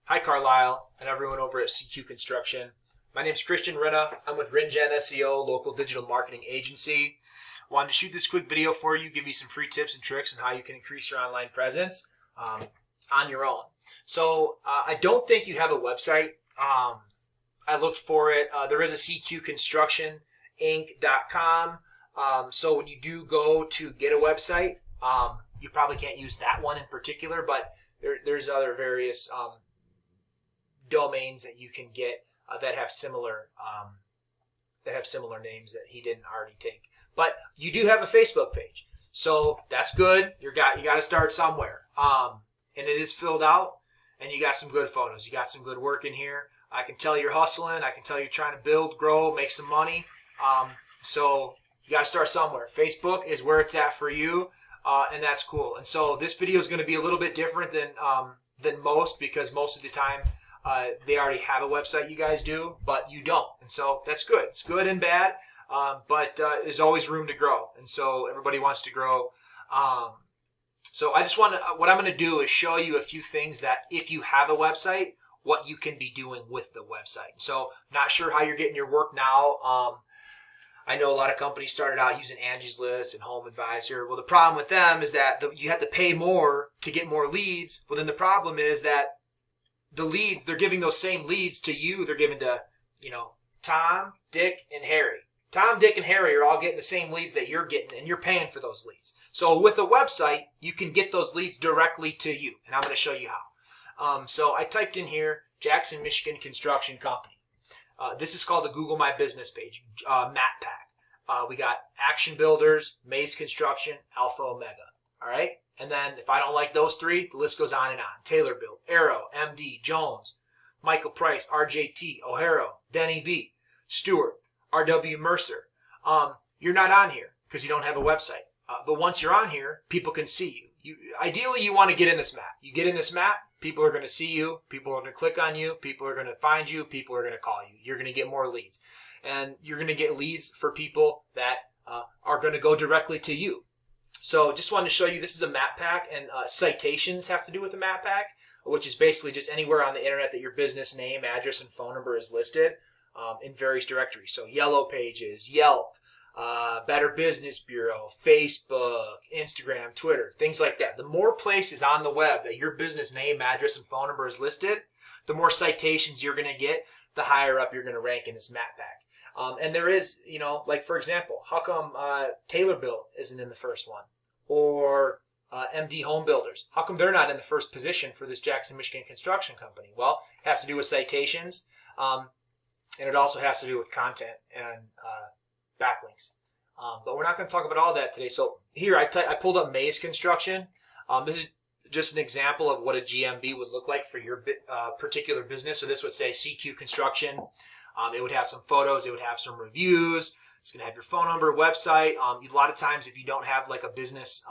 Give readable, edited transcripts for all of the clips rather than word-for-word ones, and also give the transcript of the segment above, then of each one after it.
Hi Carlisle and everyone over at C.Q. Construction. My name's Christian Renna. I'm with RinGen SEO, local digital marketing agency. Wanted to shoot this quick video for you, give you some free tips and tricks on how you can increase your online presence on your own. So I don't think you have a website. I looked for it. There is a CQConstructionInc.com. So when you do go to get a website, you probably can't use that one in particular, but there's other various domains that you can get that have similar names that he didn't already take. But you do have a Facebook page, so that's good. You got to start somewhere, and it is filled out, and you got some good photos. You got some good work in here. I can tell you're hustling. I can tell you're trying to build, grow, make some money. So you got to start somewhere. Facebook is where it's at for you, and that's cool. And so this video is going to be a little bit different than most, because most of the time they already have a website, you guys do, but you don't. And so that's good. It's good and bad, but there's always room to grow. And so everybody wants to grow. So I just what I'm going to do is show you a few things that if you have a website, what you can be doing with the website. So not sure how you're getting your work now. I know a lot of companies started out using Angie's List and Home Advisor. Well, the problem with them is that you have to pay more to get more leads. Well, then the problem is that the leads, they're giving those same leads to you. They're giving to, Tom, Dick, and Harry. Tom, Dick, and Harry are all getting the same leads that you're getting, and you're paying for those leads. So with a website, you can get those leads directly to you, and I'm going to show you how. So I typed in here, Jackson, Michigan Construction Company. This is called the Google My Business page, map pack. We got Action Builders, Maze Construction, Alpha Omega. All right? And then if I don't like those three, the list goes on and on. Taylor Build, Arrow, MD, Jones, Michael Price, RJT, O'Hara, Denny B, Stewart, RW Mercer. You're not on here because you don't have a website. But once you're on here, people can see you. Ideally, you want to get in this map. You get in this map, people are going to see you. People are going to click on you. People are going to find you. People are going to call you. You're going to get more leads. And you're going to get leads for people that are going to go directly to you. So just wanted to show you, this is a map pack, and citations have to do with the map pack, which is basically just anywhere on the internet that your business name, address, and phone number is listed in various directories. So Yellow Pages, Yelp, Better Business Bureau, Facebook, Instagram, Twitter, things like that. The more places on the web that your business name, address, and phone number is listed, the more citations you're going to get, the higher up you're going to rank in this map pack. And there is, like for example, how come Taylor Build isn't in the first one? Or MD Home Builders. How come they're not in the first position for this Jackson, Michigan Construction Company? Well, it has to do with citations, and it also has to do with content and backlinks. But we're not going to talk about all that today. So here I pulled up Maze Construction. This is just an example of what a GMB would look like for your particular business. So this would say CQ Construction. It would have some photos. It would have some reviews. It's going to have your phone number, website. A lot of times if you don't have like a business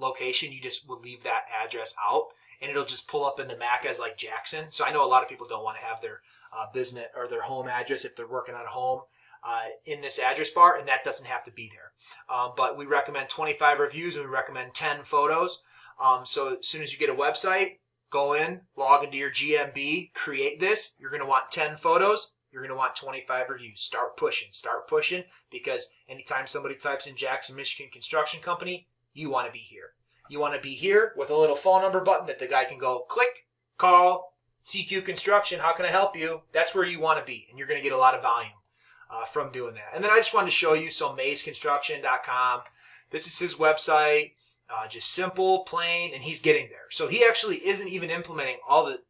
location, you just would leave that address out, and it'll just pull up in the Mac as like Jackson. So I know a lot of people don't want to have their business or their home address if they're working on a home in this address bar, and that doesn't have to be there. But we recommend 25 reviews, and we recommend 10 photos. So as soon as you get a website, go in, log into your GMB, create this. You're going to want 10 photos. You're going to want 25 reviews. Start pushing, because anytime somebody types in Jackson, Michigan Construction Company, you want to be here. You want to be here with a little phone number button that the guy can go click, call, CQ Construction, how can I help you? That's where you want to be, and you're going to get a lot of volume from doing that. And then I just wanted to show you, so mazeconstruction.com. This is his website, just simple, plain, and he's getting there. So he actually isn't even implementing all the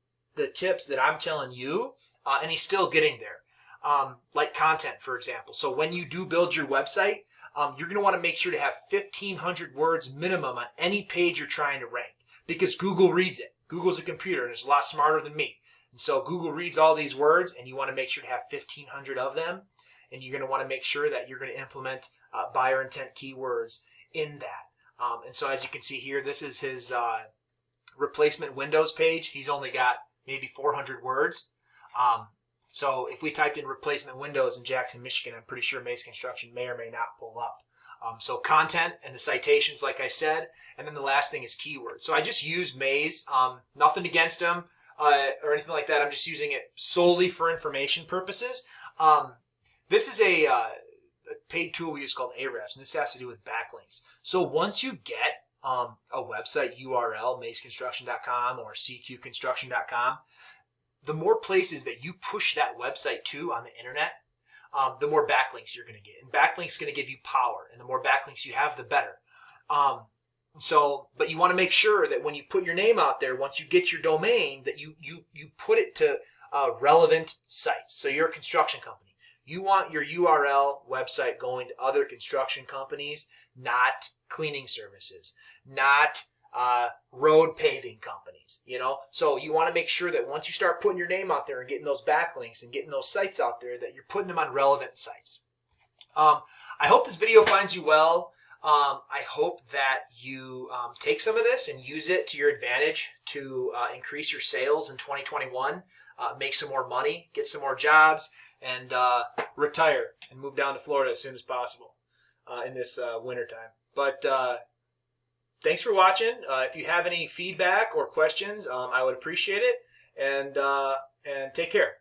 tips that I'm telling you, and he's still getting there. Like content, for example. So when you do build your website, you're going to want to make sure to have 1,500 words minimum on any page you're trying to rank, because Google reads it. Google's a computer, and it's a lot smarter than me. And so Google reads all these words, and you want to make sure to have 1,500 of them, and you're going to want to make sure that you're going to implement buyer intent keywords in that. And so as you can see here, this is his replacement windows page. He's only got maybe 400 words. So if we typed in replacement windows in Jackson, Michigan, I'm pretty sure Maze Construction may or may not pull up. So content and the citations, like I said, and then the last thing is keywords. So I just used Maze. Nothing against them. or anything like that. I'm just using it solely for information purposes. This is a paid tool we use called Ahrefs, and this has to do with backlinks. So once you get a website URL, mazeconstruction.com or C.Q.Construction.com, the more places that you push that website to on the internet, the more backlinks you're going to get. And backlinks going to give you power, and the more backlinks you have, the better. But you want to make sure that when you put your name out there, once you get your domain, that you put it to relevant sites. So you're a construction company. You want your URL website going to other construction companies, not cleaning services, not road paving companies, So you want to make sure that once you start putting your name out there and getting those backlinks and getting those sites out there, that you're putting them on relevant sites. I hope this video finds you well. I hope that you take some of this and use it to your advantage to increase your sales in 2021, make some more money, get some more jobs, and retire and move down to Florida as soon as possible in this wintertime. But thanks for watching. If you have any feedback or questions, I would appreciate it. And take care.